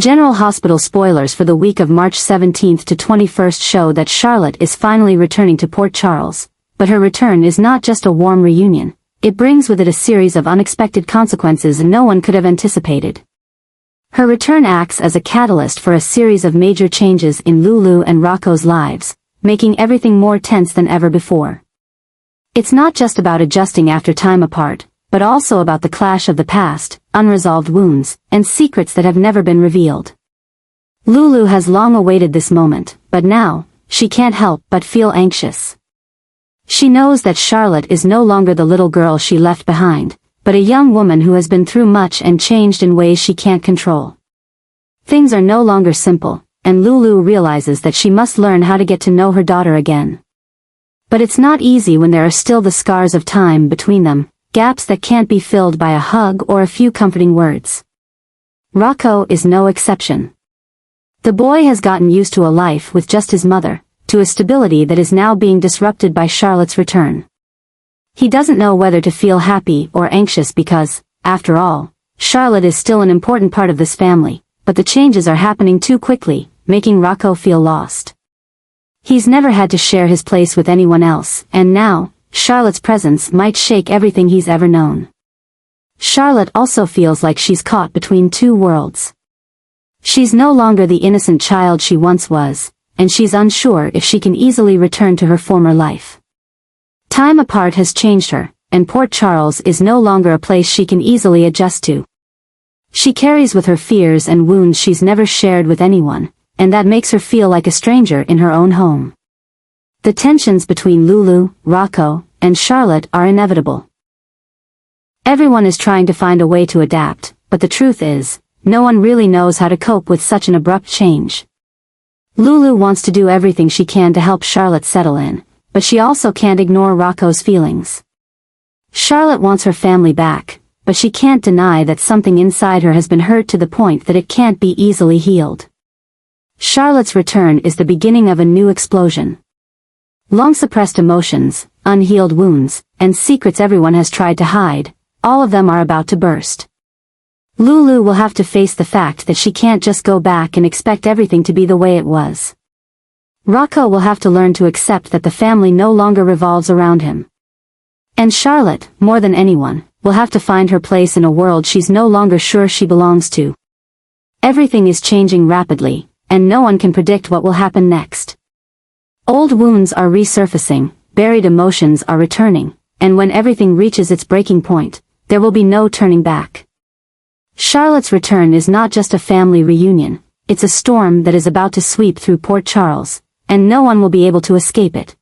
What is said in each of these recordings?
General Hospital spoilers for the week of March 17th to 21st show that Charlotte is finally returning to Port Charles, but her return is not just a warm reunion, it brings with it a series of unexpected consequences no one could have anticipated. Her return acts as a catalyst for a series of major changes in Lulu and Rocco's lives, making everything more tense than ever before. It's not just about adjusting after time apart, but also about the clash of the past, unresolved wounds, and secrets that have never been revealed. Lulu has long awaited this moment, but now, she can't help but feel anxious. She knows that Charlotte is no longer the little girl she left behind, but a young woman who has been through much and changed in ways she can't control. Things are no longer simple, and Lulu realizes that she must learn how to get to know her daughter again. But it's not easy when there are still the scars of time between them, gaps that can't be filled by a hug or a few comforting words. Rocco is no exception. The boy has gotten used to a life with just his mother, to a stability that is now being disrupted by Charlotte's return. He doesn't know whether to feel happy or anxious because, after all, Charlotte is still an important part of this family, but the changes are happening too quickly, making Rocco feel lost. He's never had to share his place with anyone else, and now, Charlotte's presence might shake everything he's ever known. Charlotte also feels like she's caught between two worlds. She's no longer the innocent child she once was, and she's unsure if she can easily return to her former life. Time apart has changed her, and Port Charles is no longer a place she can easily adjust to. She carries with her fears and wounds she's never shared with anyone, and that makes her feel like a stranger in her own home. The tensions between Lulu, Rocco, and Charlotte are inevitable. Everyone is trying to find a way to adapt, but the truth is, no one really knows how to cope with such an abrupt change. Lulu wants to do everything she can to help Charlotte settle in, but she also can't ignore Rocco's feelings. Charlotte wants her family back, but she can't deny that something inside her has been hurt to the point that it can't be easily healed. Charlotte's return is the beginning of a new explosion. Long-suppressed emotions, unhealed wounds, and secrets everyone has tried to hide, all of them are about to burst. Lulu will have to face the fact that she can't just go back and expect everything to be the way it was. Rocco will have to learn to accept that the family no longer revolves around him. And Charlotte, more than anyone, will have to find her place in a world she's no longer sure she belongs to. Everything is changing rapidly, and no one can predict what will happen next. Old wounds are resurfacing, buried emotions are returning, and when everything reaches its breaking point, there will be no turning back. Charlotte's return is not just a family reunion, it's a storm that is about to sweep through Port Charles, and no one will be able to escape it.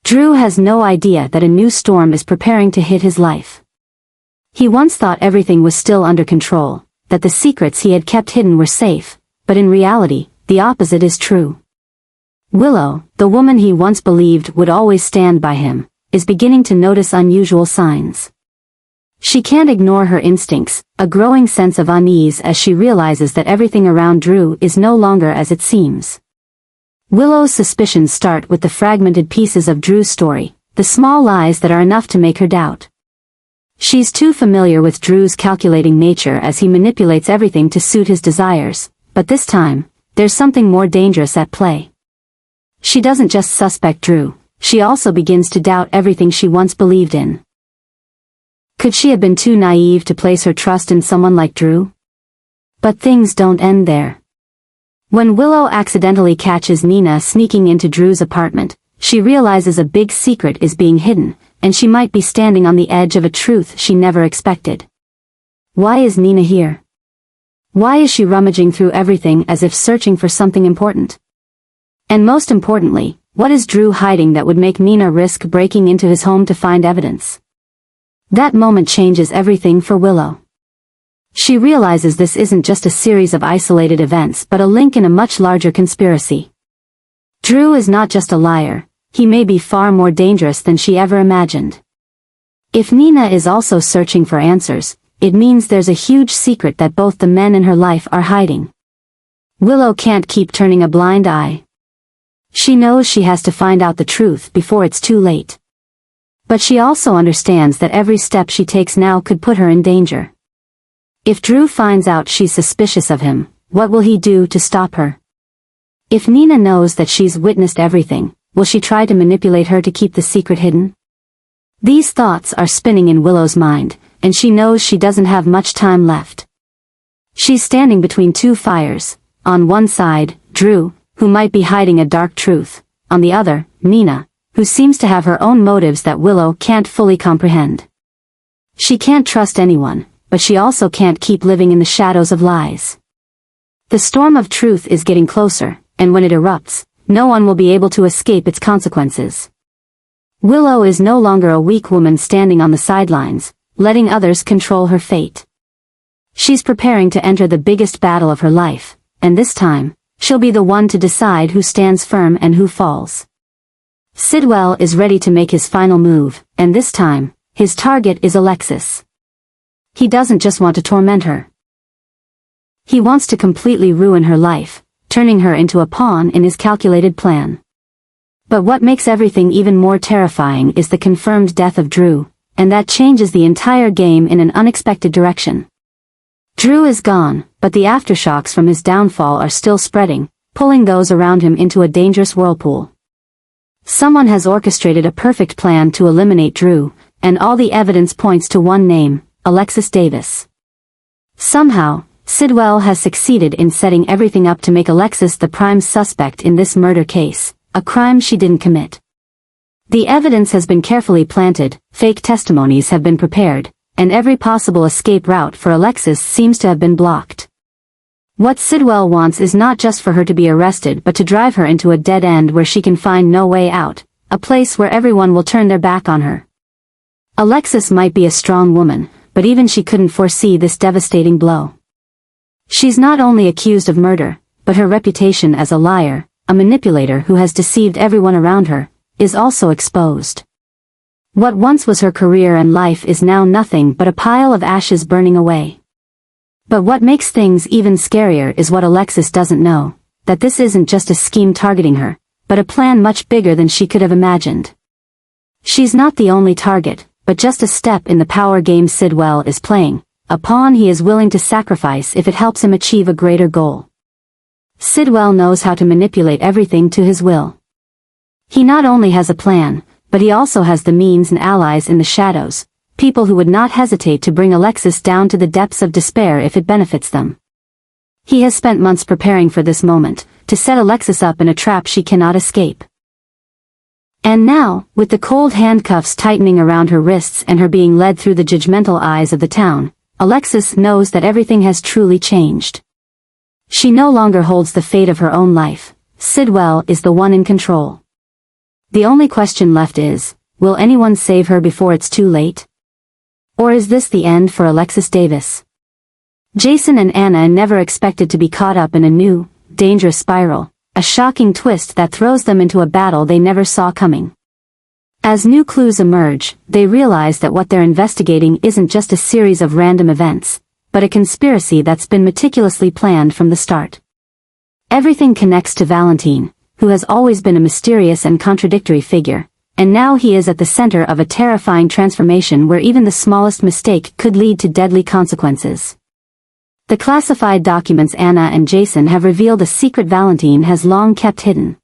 Drew has no idea that a new storm is preparing to hit his life. He once thought everything was still under control, that the secrets he had kept hidden were safe, but in reality, the opposite is true. Willow, the woman he once believed would always stand by him, is beginning to notice unusual signs. She can't ignore her instincts, a growing sense of unease as she realizes that everything around Drew is no longer as it seems. Willow's suspicions start with the fragmented pieces of Drew's story, the small lies that are enough to make her doubt. She's too familiar with Drew's calculating nature as he manipulates everything to suit his desires, but this time, there's something more dangerous at play. She doesn't just suspect Drew, she also begins to doubt everything she once believed in. Could she have been too naive to place her trust in someone like Drew? But things don't end there. When Willow accidentally catches Nina sneaking into Drew's apartment, she realizes a big secret is being hidden, and she might be standing on the edge of a truth she never expected. Why is Nina here? Why is she rummaging through everything as if searching for something important? And most importantly, what is Drew hiding that would make Nina risk breaking into his home to find evidence? That moment changes everything for Willow. She realizes this isn't just a series of isolated events but a link in a much larger conspiracy. Drew is not just a liar, he may be far more dangerous than she ever imagined. If Nina is also searching for answers, it means there's a huge secret that both the men in her life are hiding. Willow can't keep turning a blind eye. She knows she has to find out the truth before it's too late. But she also understands that every step she takes now could put her in danger. If Drew finds out she's suspicious of him, What will he do to stop her? If Nina knows that she's witnessed everything, will she try to manipulate her to keep the secret hidden? These thoughts are spinning in Willow's mind, and she knows she doesn't have much time left. She's standing between two fires. On one side, Drew, who might be hiding a dark truth. On the other, Nina, who seems to have her own motives that Willow can't fully comprehend. She can't trust anyone, but she also can't keep living in the shadows of lies. The storm of truth is getting closer, and when it erupts, no one will be able to escape its consequences. Willow is no longer a weak woman standing on the sidelines, letting others control her fate. She's preparing to enter the biggest battle of her life, and this time, she'll be the one to decide who stands firm and who falls. Sidwell is ready to make his final move, and this time, his target is Alexis. He doesn't just want to torment her. He wants to completely ruin her life, turning her into a pawn in his calculated plan. But what makes everything even more terrifying is the confirmed death of Drew, and that changes the entire game in an unexpected direction. Drew is gone, but the aftershocks from his downfall are still spreading, pulling those around him into a dangerous whirlpool. Someone has orchestrated a perfect plan to eliminate Drew, and all the evidence points to one name, Alexis Davis. Somehow, Sidwell has succeeded in setting everything up to make Alexis the prime suspect in this murder case, a crime she didn't commit. The evidence has been carefully planted, fake testimonies have been prepared, and every possible escape route for Alexis seems to have been blocked. What Sidwell wants is not just for her to be arrested but to drive her into a dead end where she can find no way out, a place where everyone will turn their back on her. Alexis might be a strong woman, but even she couldn't foresee this devastating blow. She's not only accused of murder, but her reputation as a liar, a manipulator who has deceived everyone around her, is also exposed. What once was her career and life is now nothing but a pile of ashes burning away. But what makes things even scarier is what Alexis doesn't know, that this isn't just a scheme targeting her, but a plan much bigger than she could have imagined. She's not the only target, but just a step in the power game Sidwell is playing, a pawn he is willing to sacrifice if it helps him achieve a greater goal. Sidwell knows how to manipulate everything to his will. He not only has a plan, but he also has the means and allies in the shadows, people who would not hesitate to bring Alexis down to the depths of despair if it benefits them. He has spent months preparing for this moment, to set Alexis up in a trap she cannot escape. And now, with the cold handcuffs tightening around her wrists and her being led through the judgmental eyes of the town, Alexis knows that everything has truly changed. She no longer holds the fate of her own life. Sidwell is the one in control. The only question left is, will anyone save her before it's too late? Or is this the end for Alexis Davis? Jason and Anna never expected to be caught up in a new, dangerous spiral, a shocking twist that throws them into a battle they never saw coming. As new clues emerge, they realize that what they're investigating isn't just a series of random events, but a conspiracy that's been meticulously planned from the start. Everything connects to Valentine, who has always been a mysterious and contradictory figure, and now he is at the center of a terrifying transformation where even the smallest mistake could lead to deadly consequences. The classified documents Anna and Jason have revealed a secret Valentine has long kept hidden.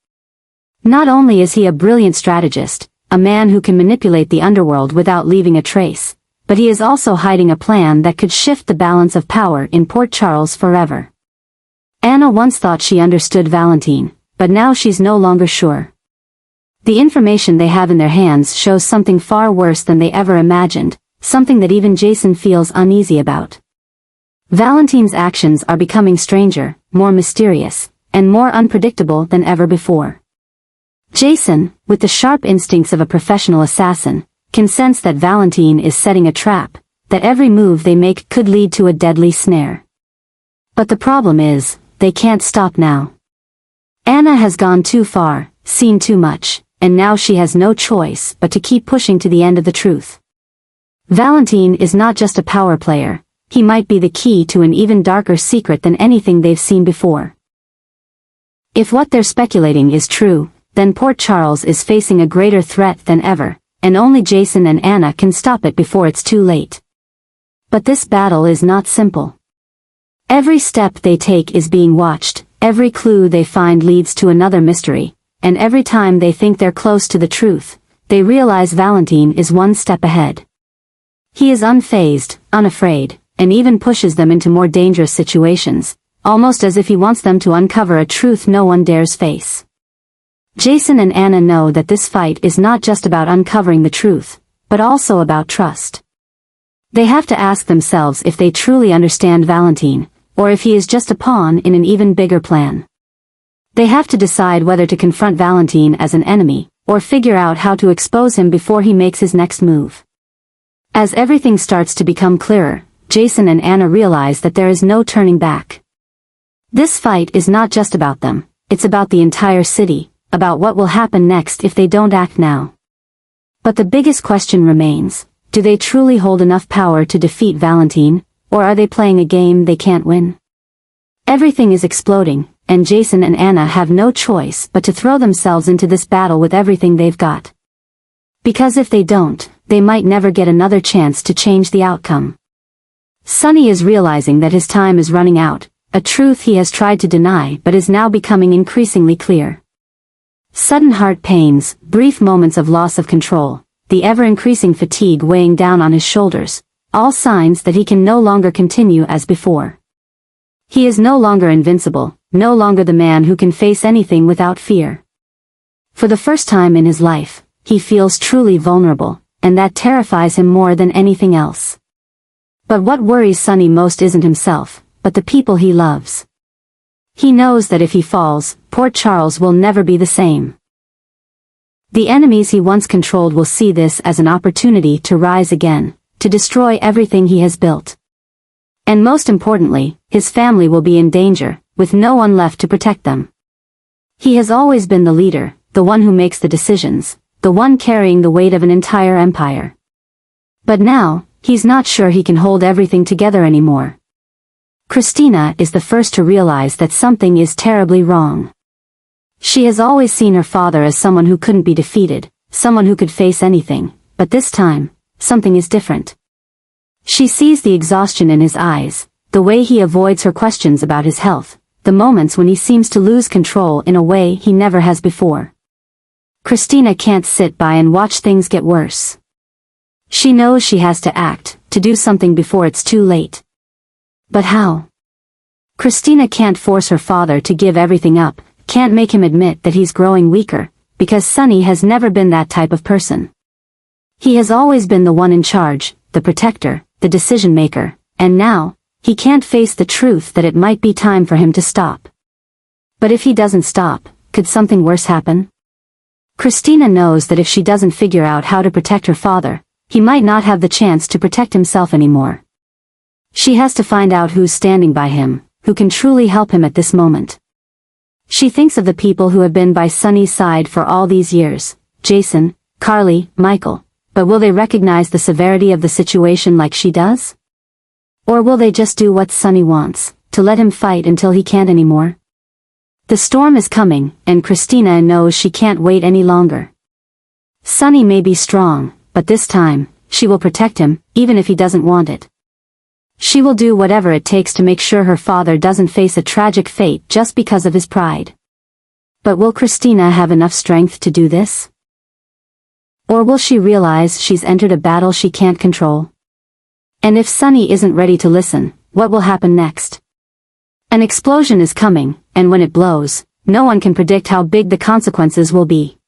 Not only is he a brilliant strategist, a man who can manipulate the underworld without leaving a trace, but he is also hiding a plan that could shift the balance of power in Port Charles forever. Anna once thought she understood Valentine, but now she's no longer sure. The information they have in their hands shows something far worse than they ever imagined, something that even Jason feels uneasy about. Valentine's actions are becoming stranger, more mysterious, and more unpredictable than ever before. Jason, with the sharp instincts of a professional assassin, can sense that Valentine is setting a trap, that every move they make could lead to a deadly snare. But the problem is, they can't stop now. Anna has gone too far, seen too much, and now she has no choice but to keep pushing to the end of the truth. Valentine is not just a power player, he might be the key to an even darker secret than anything they've seen before. If what they're speculating is true, then Port Charles is facing a greater threat than ever, and only Jason and Anna can stop it before it's too late. But this battle is not simple. Every step they take is being watched, every clue they find leads to another mystery, and every time they think they're close to the truth, they realize Valentine is one step ahead. He is unfazed, unafraid, and even pushes them into more dangerous situations, almost as if he wants them to uncover a truth no one dares face. Jason and Anna know that this fight is not just about uncovering the truth, but also about trust. They have to ask themselves if they truly understand Valentine, or if he is just a pawn in an even bigger plan. They have to decide whether to confront Valentine as an enemy, or figure out how to expose him before he makes his next move. As everything starts to become clearer, Jason and Anna realize that there is no turning back. This fight is not just about them, it's about the entire city, about what will happen next if they don't act now. But the biggest question remains, do they truly hold enough power to defeat Valentine, or are they playing a game they can't win? Everything is exploding, and Jason and Anna have no choice but to throw themselves into this battle with everything they've got. Because if they don't, they might never get another chance to change the outcome. Sonny is realizing that his time is running out, a truth he has tried to deny but is now becoming increasingly clear. Sudden heart pains, brief moments of loss of control, the ever-increasing fatigue weighing down on his shoulders, all signs that he can no longer continue as before. He is no longer invincible, no longer the man who can face anything without fear. For the first time in his life, he feels truly vulnerable, and that terrifies him more than anything else. But what worries Sonny most isn't himself, but the people he loves. He knows that if he falls, Port Charles will never be the same. The enemies he once controlled will see this as an opportunity to rise again, to destroy everything he has built. And most importantly, his family will be in danger, with no one left to protect them. He has always been the leader, the one who makes the decisions, the one carrying the weight of an entire empire. But now, he's not sure he can hold everything together anymore. Christina is the first to realize that something is terribly wrong. She has always seen her father as someone who couldn't be defeated, someone who could face anything, but this time, something is different. She sees the exhaustion in his eyes, the way he avoids her questions about his health, the moments when he seems to lose control in a way he never has before. Christina can't sit by and watch things get worse. She knows she has to act, to do something before it's too late. But how? Christina can't force her father to give everything up, can't make him admit that he's growing weaker, because Sonny has never been that type of person. He has always been the one in charge, the protector, the decision-maker, and now, he can't face the truth that it might be time for him to stop. But if he doesn't stop, could something worse happen? Christina knows that if she doesn't figure out how to protect her father, he might not have the chance to protect himself anymore. She has to find out who's standing by him, who can truly help him at this moment. She thinks of the people who have been by Sonny's side for all these years, Jason, Carly, Michael, but will they recognize the severity of the situation like she does? Or will they just do what Sonny wants, to let him fight until he can't anymore? The storm is coming, and Christina knows she can't wait any longer. Sonny may be strong, but this time, she will protect him, even if he doesn't want it. She will do whatever it takes to make sure her father doesn't face a tragic fate just because of his pride. But will Christina have enough strength to do this? Or will she realize she's entered a battle she can't control? And if Sonny isn't ready to listen, what will happen next? An explosion is coming, and when it blows, no one can predict how big the consequences will be.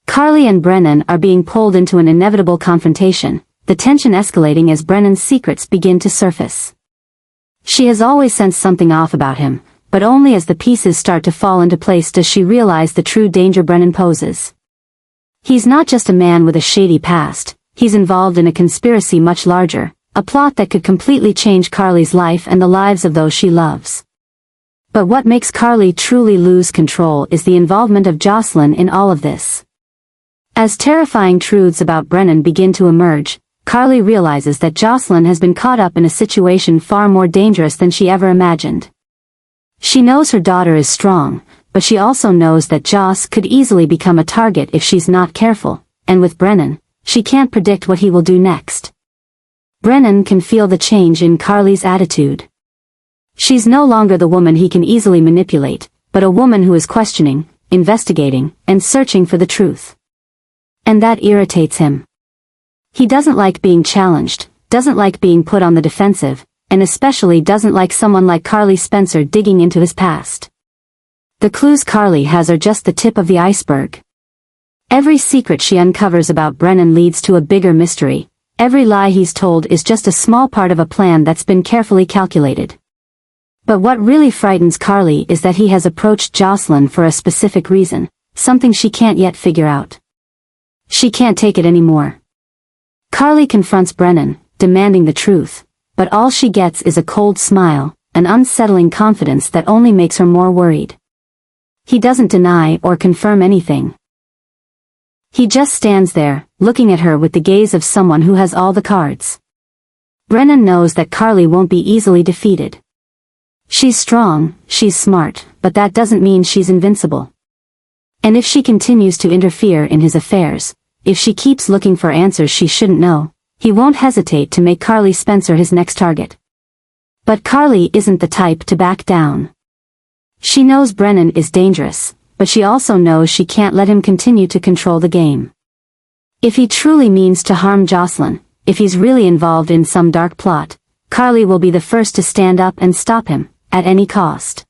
Carly and Brennan are being pulled into an inevitable confrontation, the tension escalating as Brennan's secrets begin to surface. She has always sensed something off about him, but only as the pieces start to fall into place does she realize the true danger Brennan poses. He's not just a man with a shady past, he's involved in a conspiracy much larger, a plot that could completely change Carly's life and the lives of those she loves. But what makes Carly truly lose control is the involvement of Jocelyn in all of this. As terrifying truths about Brennan begin to emerge, Carly realizes that Jocelyn has been caught up in a situation far more dangerous than she ever imagined. She knows her daughter is strong, but she also knows that Joss could easily become a target if she's not careful, and with Brennan, she can't predict what he will do next. Brennan can feel the change in Carly's attitude. She's no longer the woman he can easily manipulate, but a woman who is questioning, investigating, and searching for the truth. And that irritates him. He doesn't like being challenged, doesn't like being put on the defensive, and especially doesn't like someone like Carly Spencer digging into his past. The clues Carly has are just the tip of the iceberg. Every secret she uncovers about Brennan leads to a bigger mystery. Every lie he's told is just a small part of a plan that's been carefully calculated. But what really frightens Carly is that he has approached Jocelyn for a specific reason, something she can't yet figure out. She can't take it anymore. Carly confronts Brennan, demanding the truth, but all she gets is a cold smile, an unsettling confidence that only makes her more worried. He doesn't deny or confirm anything. He just stands there, looking at her with the gaze of someone who has all the cards. Brennan knows that Carly won't be easily defeated. She's strong, she's smart, but that doesn't mean she's invincible. And if she continues to interfere in his affairs, if she keeps looking for answers she shouldn't know, he won't hesitate to make Carly Spencer his next target. But Carly isn't the type to back down. She knows Brennan is dangerous, but she also knows she can't let him continue to control the game. If he truly means to harm Jocelyn, if he's really involved in some dark plot, Carly will be the first to stand up and stop him, at any cost.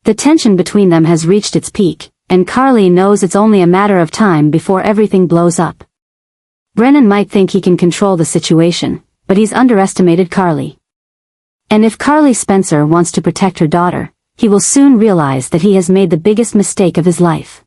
The tension between them has reached its peak, and Carly knows it's only a matter of time before everything blows up. Brennan might think he can control the situation, but he's underestimated Carly. And if Carly Spencer wants to protect her daughter, he will soon realize that he has made the biggest mistake of his life.